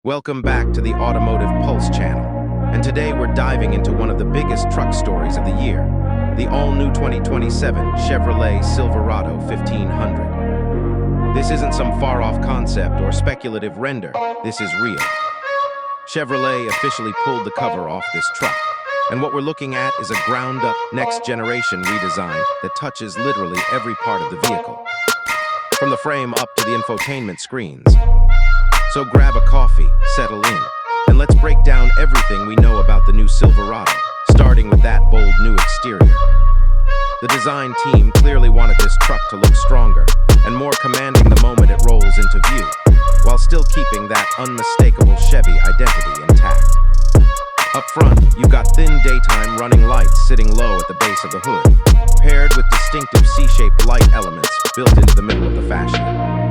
Welcome back to the Automotive Pulse channel, and today we're diving into one of the biggest truck stories of the year, the all-new 2027 Chevrolet Silverado 1500. This isn't some far-off concept or speculative render, this is real. Chevrolet officially pulled the cover off this truck, and what we're looking at is a ground-up, next-generation redesign that touches literally every part of the vehicle, from the frame up to the infotainment screens. So grab a coffee, settle in, and let's break down everything we know about the new Silverado, starting with that bold new exterior. The design team clearly wanted this truck to look stronger and more commanding the moment it rolls into view, while still keeping that unmistakable Chevy identity intact. Up front, you've got thin daytime running lights sitting low at the base of the hood, paired with distinctive C-shaped light elements built into the middle of the fascia.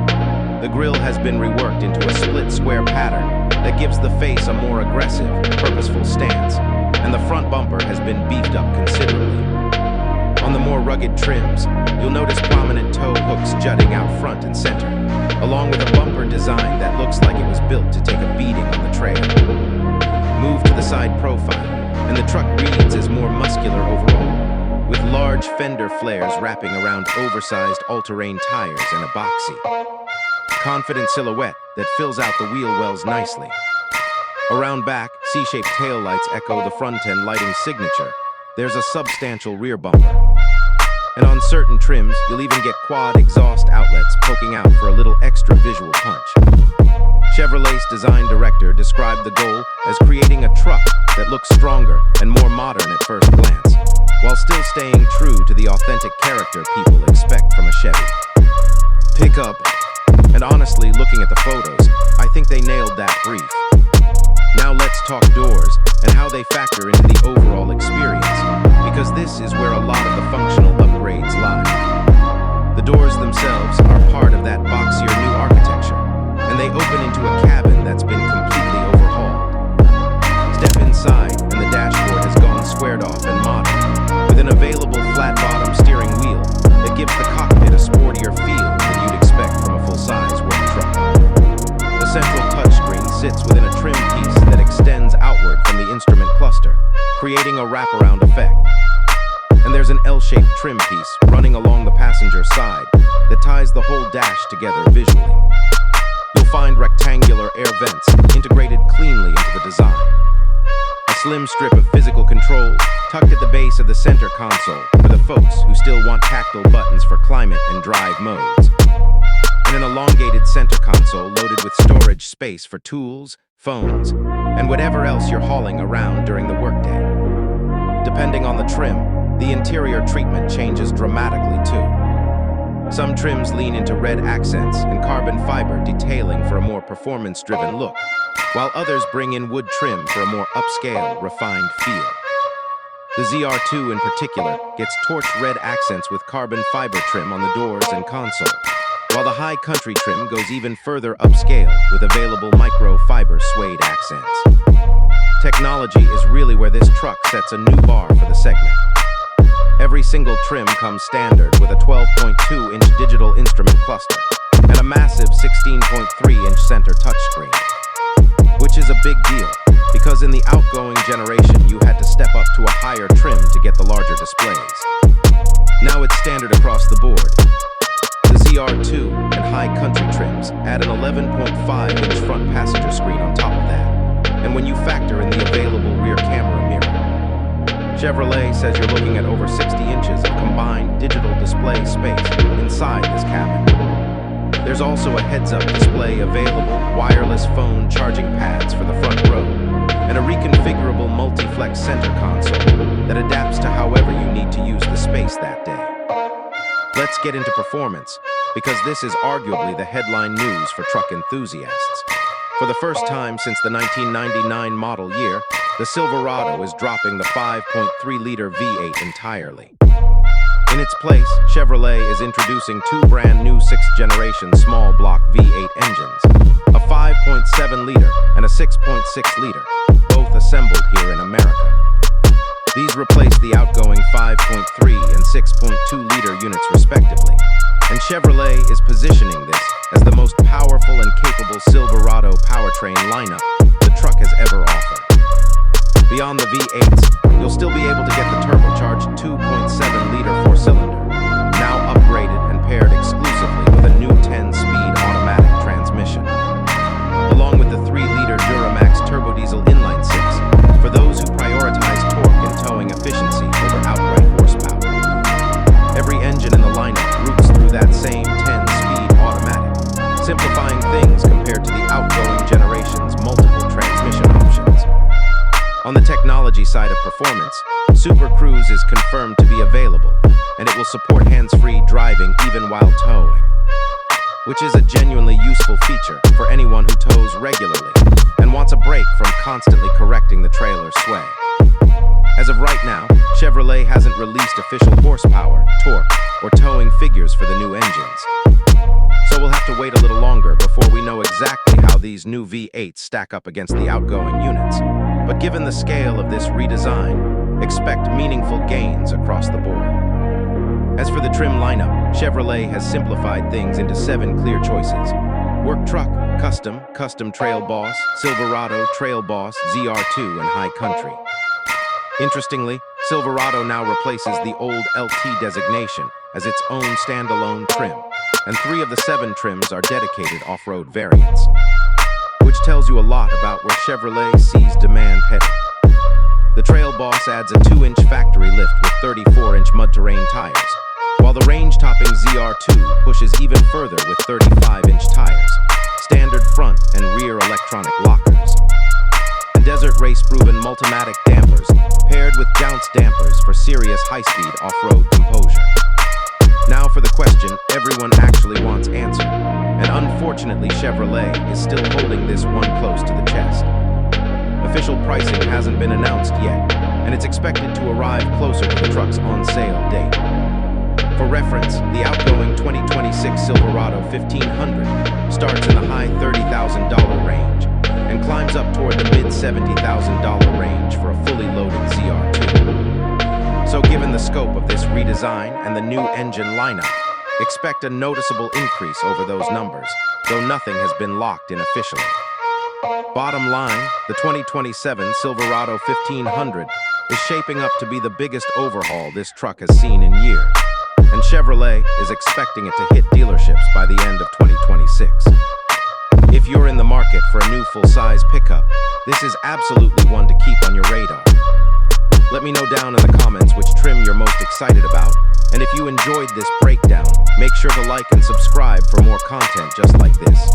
The grille has been reworked into a split square pattern that gives the face a more aggressive, purposeful stance, and the front bumper has been beefed up considerably. On the more rugged trims, you'll notice prominent tow hooks jutting out front and center, along with a bumper design that looks like it was built to take a beating on the trail. Move to the side profile, and the truck reads as more muscular overall, with large fender flares wrapping around oversized all-terrain tires and a boxy, confident silhouette that fills out the wheel wells nicely. Around back, C-shaped taillights echo the front-end lighting signature. There's a substantial rear bumper. And on certain trims, you'll even get quad exhaust outlets poking out for a little extra visual punch. Chevrolet's design director described the goal as creating a truck that looks stronger and more modern at first glance, while still staying true to the authentic character people expect from a Chevy. Pickup. And honestly, looking at the photos, I think they nailed that brief. Now let's talk doors and how they factor into the overall experience, because this is where a lot of the functional upgrades lie. The doors themselves are part of that boxier new architecture, and they open into a cabin that's been completely overhauled. Step inside, and the dashboard has gone squared off and modern, with an available flat-bottom steering wheel that gives the cockpit a sportier feel than you'd expect from a full-size work truck. The central touchscreen sits within a trim piece that extends outward from the instrument cluster, creating a wraparound effect. And there's an L-shaped trim piece running along the passenger side that ties the whole dash together visually. You'll find rectangular air vents integrated cleanly into the design. A slim strip of physical controls tucked at the base of the center console for the folks who still want tactile buttons for climate and drive modes. And an elongated center console loaded with storage space for tools, phones, and whatever else you're hauling around during the workday. Depending on the trim, the interior treatment changes dramatically too. Some trims lean into red accents and carbon fiber detailing for a more performance-driven look, while others bring in wood trim for a more upscale, refined feel. The ZR2 in particular gets torch red accents with carbon fiber trim on the doors and console, while the high country trim goes even further upscale with available microfiber suede accents. Technology is really where this truck sets a new bar for the segment. Every single trim comes standard with a 12.2-inch digital instrument cluster and a massive 16.3-inch center touchscreen, which is a big deal because in the outgoing generation you had to step up to a higher trim to get the larger displays. Now it's standard across the board. The ZR2 and high country trims add an 11.5-inch front passenger screen on top of that, and when you factor in the available rear camera mirror, Chevrolet says you're looking at over 60 inches of combined digital display space inside this cabin. There's also a heads-up display available, wireless phone charging pads for the front row, and a reconfigurable multi-flex center console that adapts to however you need to use the space that day. Let's get into performance, because this is arguably the headline news for truck enthusiasts. For the first time since the 1999 model year, the Silverado is dropping the 5.3-liter V8 entirely. In its place, Chevrolet is introducing two brand new 6th-generation small block V8 engines, a 5.7-liter and a 6.6-liter, both assembled here in America. These replace the outgoing 5.3 and 6.2-liter units respectively, and Chevrolet is positioning this as the most powerful and capable Silverado powertrain lineup the truck has ever offered. Beyond the V8s, you'll still be able to get the turbocharged 2.7-liter four-cylinder, now upgraded and paired exclusively with a new 10-speed automatic transmission, along with the 3-liter Duramax turbodiesel inline-six for those who prioritize torque and towing efficiency over outright horsepower. Every engine in the lineup routes through that same 10-speed automatic, simplifying things compared to the outgoing generation's multiple transmission options. On the technology side of performance, Super Cruise is confirmed to be available, and it will support hands-free driving even while towing, which is a genuinely useful feature for anyone who tows regularly and wants a break from constantly correcting the trailer's sway. As of right now, Chevrolet hasn't released official horsepower, torque, or towing figures for the new engines. So we'll have to wait a little longer before we know exactly how these new V8s stack up against the outgoing units. But given the scale of this redesign, expect meaningful gains across the board. As for the trim lineup, Chevrolet has simplified things into 7 clear choices: Work Truck, Custom Trail Boss, Silverado, Trail Boss, ZR2, and High Country. Interestingly, Silverado now replaces the old LT designation as its own standalone trim, and 3 of the 7 trims are dedicated off-road variants, which tells you a lot about where Chevrolet sees demand heading. The Trail Boss adds a 2-inch factory lift with 34-inch mud-terrain tires, while the range-topping ZR2 pushes even further with 35-inch tires, standard front and rear electronic lockers, and desert race-proven Multimatic dampers paired with Jounce dampers for serious high-speed off-road composure. Now for the question everyone actually wants answered, and unfortunately Chevrolet is still holding this one close to the chest. Official pricing hasn't been announced yet, and it's expected to arrive closer to the truck's on-sale date. For reference, the outgoing 2026 Silverado 1500 starts in the high $30,000 range and climbs up toward the mid-$70,000 range for a fully loaded ZR2. So given the scope of this redesign and the new engine lineup, expect a noticeable increase over those numbers, though nothing has been locked in officially. Bottom line, the 2027 Silverado 1500 is shaping up to be the biggest overhaul this truck has seen in years, and Chevrolet is expecting it to hit dealerships by the end of 2026. If you're in the market for a new full-size pickup, this is absolutely one to keep on your radar. Let me know down in the comments which trim you're most excited about, and if you enjoyed this breakdown, make sure to like and subscribe for more content just like this.